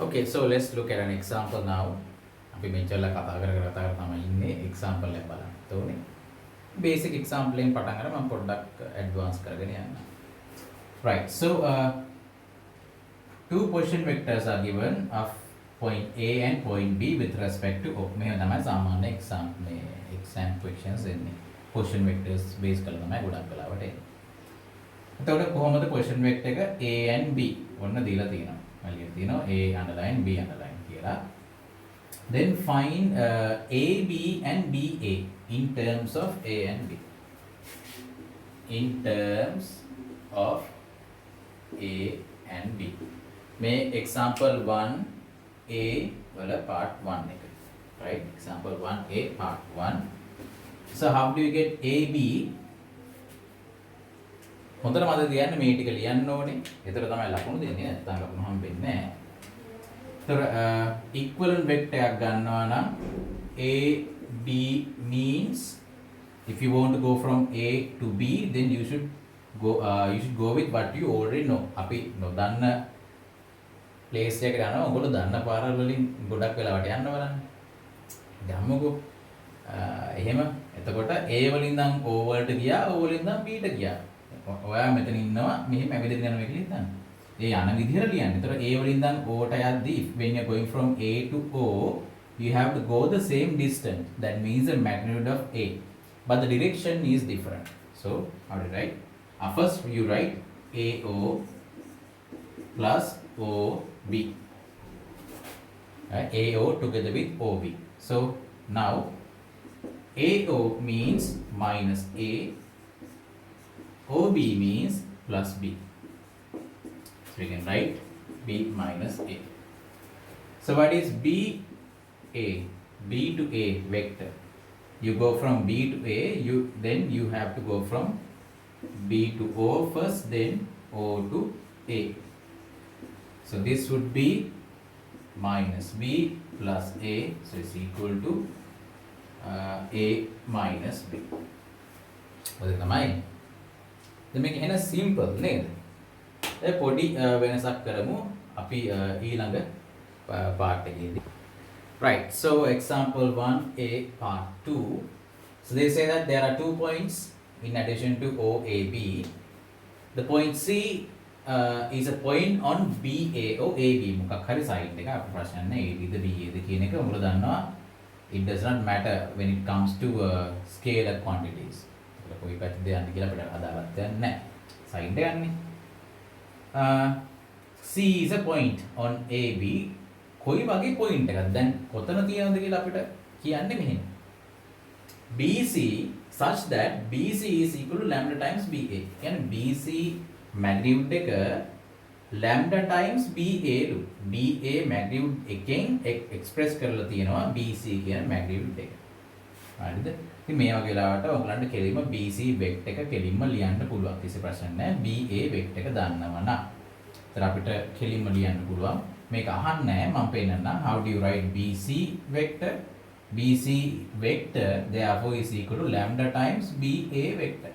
Okay, so let's look at an example now. අපි මෙච්චරලා කතා කර තමයි ඉන්නේ example එක බලන්න. තෝනේ basic example එකෙන් පටන් අරන් මම පොඩ්ඩක් advance කරගෙන යන්න. Right. So two position vectors are given of point A and point B with respect to O. මේ තමයි සාමාන්‍ය exam questions එන්නේ. Position vectors base කරලා තමයි ගොඩක් වෙලාවට එන්නේ. එතකොට කොහොමද position vector එක A and B ඔන්න දීලා තියෙනවා. එළියට තියෙනවා A underline B underline කියලා. Then find AB and BA in terms of A and B. In terms of A and B. May example 1A වල part 1 එක. Right? Example 1A part 1. So how do you get AB? හොඳට මතක තියාගන්න මේ ටික ලියන්න ඕනේ. ඒතර තමයි ලකුණු දෙන්නේ. නැත්නම් ලකුණු හම්බෙන්නේ නැහැ. ඒතර equivalent vector එකක් ගන්නවා නම් A B means if you want to go from A to B then you should go with what you already know. අපි නොදන්න place එකකට යනවා. ඔයගොල්ලෝ දන්න පාරවල් වලින් ගොඩක් වෙලාවට යන්න බලන්න. ගම්මුකෝ. එහෙම එතකොට A වලින් ඉඳන් O වලට ගියා, O වලින් ඉඳන් B ට ගියා. ඔයා මෙතන ඉන්නවා මෙහෙම ඇවිදගෙන යනවා කියලා හිතන්න. ඒ යන විදිහට ලියන්න. ඒතර A වලින් ඉඳන් O ට යද්දී when you are going from A to O you have to go the same distance. That means the magnitude of A. But the direction is different. So how do you write? First you write AO plus OB. AO together with OB. So now AO means minus A. OB means plus B. So we can write B minus A. So what is BA? B to A vector. You go from B to A, then you have to go from B to O first, then O to A. So this would be minus B plus A, so it's equal to A minus B. What is the mind? දැන් මේක එන simple නේද? ඒ පොඩි වෙනසක් කරමු අපි ඊළඟ part එකේදී. Right. So example 1A part 2. So they say that there are 2 points in addition to OAB. The point C is a point on BA or AB. මොකක් හරි side එක අපේ ප්‍රශ්න නැහැ AB ද BA ද කියන එක උඹලා දන්නවා. It does not matter when it comes to scalar quantities. කොයි පැත්තද යන්නේ කියලා අපිට අදාළක් නැහැ. සයිඩ් එක යන්නේ. C is a point on AB. කොයි වගේ පොයින්ට් එකක්ද? දැන් කොතන තියෙනවද කියලා අපිට කියන්න මෙහෙම. BC such that BC is equal to lambda times BA. කියන්නේ BC magnitude එක lambda times BA ලු. BA magnitude එකෙන් express කරලා තියෙනවා BC කියන magnitude එක. හරිද? ඉතින් මේ වගේ වෙලාවට ඔයගලන්ට කෙලින්ම BC vector එක කෙලින්ම ලියන්න පුළුවන්. කිසි ප්‍රශ්නයක් නැහැ. BA vector එක දන්නවා නම්. ඒතර අපිට කෙලින්ම ලියන්න පුළුවන්. මේක අහන්නේ නැහැ. මම පෙන්නන්නම්. How do you write BC vector? BC vector therefore is equal to lambda times BA vector.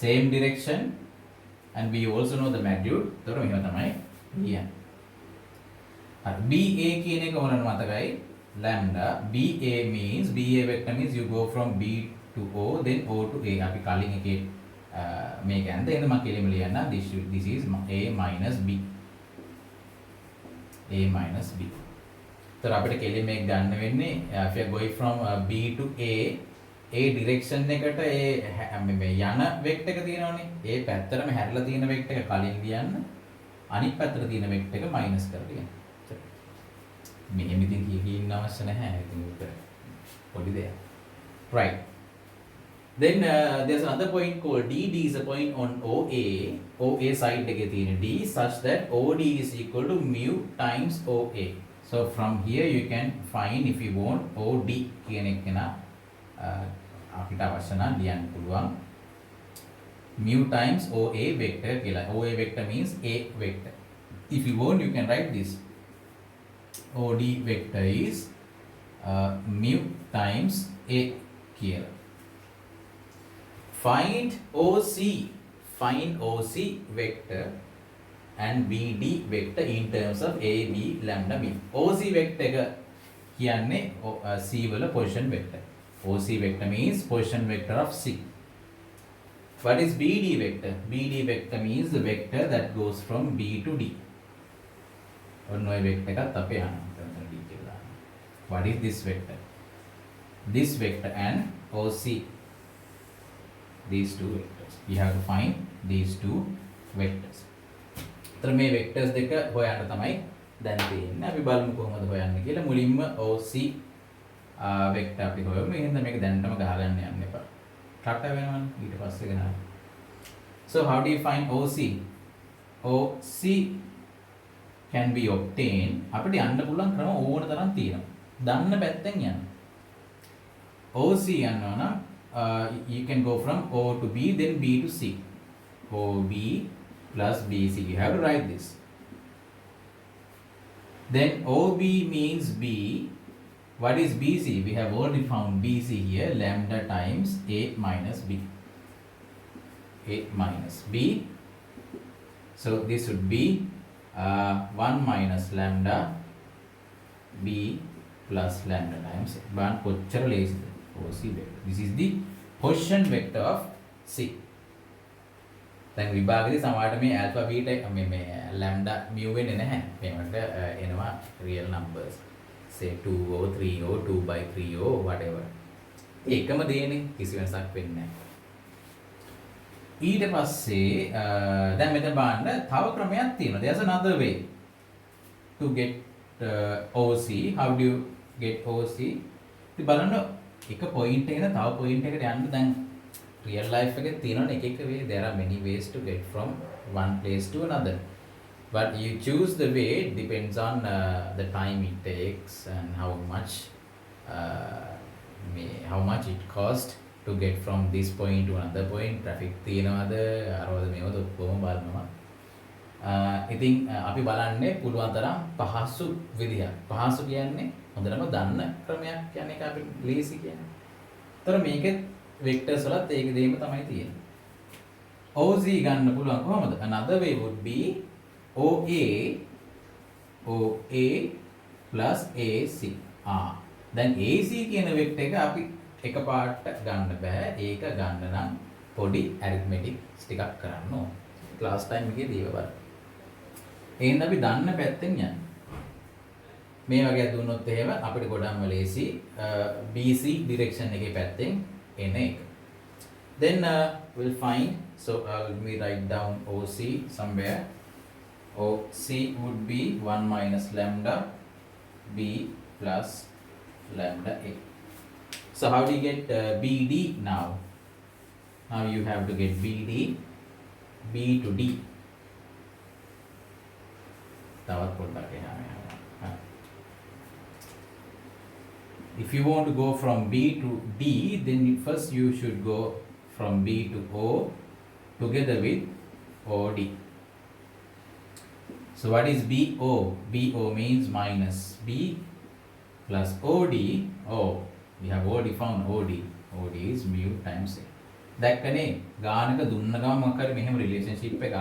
Same direction and we also know the magnitude. ඒතර මෙහෙම තමයි ලියන්නේ. BA කියන එක ඔයාලට මතකයි. Lambda BA means BA vector means you go from B to O then O to A. අපි කලින් එකේ මේක යනද එහෙනම් මම කෙලින්ම ලියන්න this is A minus B. A minus B. ඒතර අපිට කෙලින්ම මේක ගන්න වෙන්නේ if you are going from B to A direction එකට මේ යන vector එක තියෙනවනේ. ඒ පැත්තටම හැරිලා තියෙන vector එක කලින් ලියන්න. අනිත් පැත්තට තියෙන vector එක minus කරලා ලියන්න. මෙහෙම ඉතින් කියන්න අවශ්‍ය නැහැ. ඉතින් උත්තර පොඩි දෙයක්. Right. Then there's another point called D. D is a point on OA. OA side එකේ තියෙන D such that OD is equal to mu times OA. So from here you can find if you want OD කියන එක නා අපිට අවශ්‍ය නම් ලියන්න පුළුවන්. Mu times OA vector කියලා. OA vector means A vector. If you want you can write this. OD vector is mu times A here. Find OC vector and BD vector in terms of A, B, lambda, mu. OC vector එක කියන්නේ C වල position vector. OC vector means position vector of C. What is BD vector? BD vector means the vector that goes from B to D. ඔන්න ඔය vector එකත් අපේ අහන්න D කියලා. What is this vector? This vector and OC. These two vectors. We have to find these two vectors. तर මේ vectors දෙක හොයන්න තමයි දැන් තියෙන්නේ. අපි බලමු කොහොමද හොයන්නේ කියලා. මුලින්ම OC vector අපි හොයමු. එහෙනම් මේක දැනටම ගහගන්න යන්න එපා. රට වෙනවනේ ඊට පස්සේ ගහන්න. So how do you find OC? OC can be obtained. අපිට යන්න පුළුවන් ක්‍රම ඕන තරම් තියෙනවා. දන්න පැත්තෙන් යන්න. OC යනවා නම් you can go from O to B, then B to C. OB plus BC. You have to write this. Then OB means B. What is BC? We have already found BC here. Lambda times A minus B. A minus B. So this would be 1 minus lambda B plus lambda times A. One kochchara lazy. OC vector. This is the position vector of C. දැන් විභාගයේදී සමහරට මේ alpha beta මේ lambda mu වෙන්නේ නැහැ. මේකට එනවා real numbers. Say 2O 3O 2/3O whatever. ඒකම දෙන්නේ කිසි වෙනසක් වෙන්නේ නැහැ. ඊට පස්සේ දැන් මෙතන බලන්න තව ක්‍රමයක් තියෙනවා. There's another way to get OC. How do you get OC? ඉතින් බලන්න එක point එකකට තව point එකකට යන්න දැන් real life එකේ තියෙනවනේ එක way. There are many ways to get from one place to another, but you choose the way depends on the time it takes and how much it cost to get from this point to another point. Traffic තියනවද අරවද මේවද ඔක්කොම බලනවා. ඉතින් අපි බලන්නේ පුළුවන් තරම් පහසු විදිහක්. පහසු කියන්නේ හොඳටම දන්න ක්‍රමයක් කියන්නේ ඒක අපි ලේසි කියන්නේ. ඒතර මේකෙත් vectors වලත් ඒක දෙයම තමයි තියෙන්නේ. OC ගන්න පුළුවන් කොහොමද? Another way would be OA plus AC. දැන් AC කියන vector එක අපි එකපාරට ගන්න බෑ. ඒක ගන්න නම් පොඩි arithmetics ටිකක් කරන්න ඕන. class time එකේදී ඒව බලන්න. එහෙනම් අපි දන්න පැත්තෙන් යන්න. මේ වගේ දුන්නොත් එහෙම අපිට ගොඩක්ම ලේසි BC direction එකේ පැත්තෙන් එන එක. Then we'll find, so let me write down OC somewhere. OC would be 1 minus lambda B plus lambda A. So how do you get BD now? Now you have to get BD, B to D. තවත් පොඩ්ඩක් එහා මෙහා. If you want to go from B to D, then first you should go from B to O together with OD. So what is BO? BO means minus B plus OD. Oh, we have already found OD. OD is mu times A. දැක්කනේ ගානක දුන්න ගම මොකක් හරි මෙහෙම relationship එකක්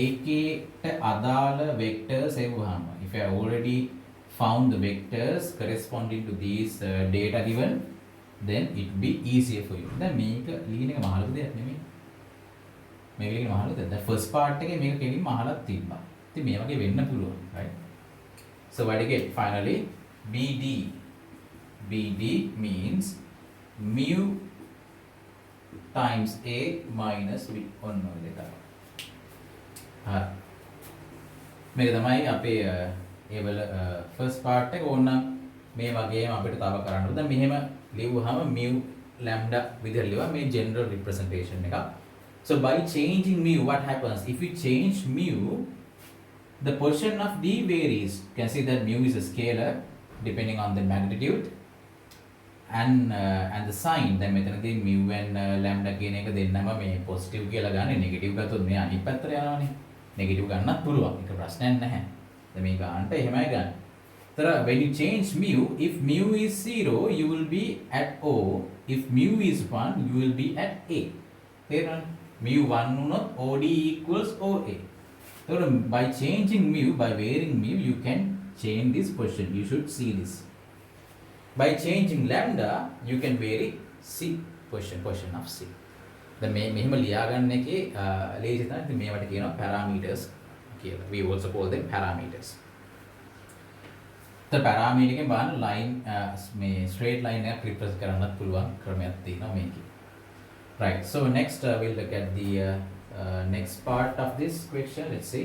ඒකේට අදාළ vectors එවුවාම if I already found the vectors corresponding to these data given, then it will be easier for you. දැන් මේක ලියන එක මහලු දෙයක් නෙමෙයි. මේක ලියන මහලු දෙයක්. දැන් first part එකේ මේක කෙලින්ම අහලක් තිබ්බා. ඉතින් මේ වගේ වෙන්න පුළුවන්, right? So what do you get finally? BD. BD means mu times A minus B. ඔන්න ඔය දෙක. හරි. මේක තමයි අපේ ඒවල first part එක ඕනනම් මේ වගේම අපිට තව කරන්න ඕන. දැන් මෙහෙම ලියුවාම mu lambda විදිහට ලියුවා මේ general representation එක. So by changing mu what happens? If you change mu, the position of D varies. You can see that mu is a scalar depending on the magnitude and the sign. දැන් මෙතනදී mu and lambda කියන එක දෙන්නම මේ positive කියලා ගන්න. negative ගත්තොත් මේ අනිත් පැත්තට යනවානේ. negative ගන්නත් පුළුවන්. ඒක ප්‍රශ්නයක් නැහැ. දැන් මේ ගන්නට එහෙමයි ගන්න. So when you change mu, if mu is 0, you will be at O. If mu is 1, you will be at A. තේරෙනවද? mu 1 වුණොත් OD equals OA. So by changing mu, by varying mu, you can change this position. You should see this. By changing lambda, you can vary c position of c. The මෙහෙම ලියාගන්න එකේ ලේසි තමයි. ඉතින් මේවට කියනවා parameters කියලා. We also call them parameters. The parameter එකෙන් බලන්න line මේ straight line එකක් represent කරන්නත් පුළුවන් ක්‍රමයක් තියෙනවා මේකේ. Right. So next we'll look at the next part of this question. Let's see.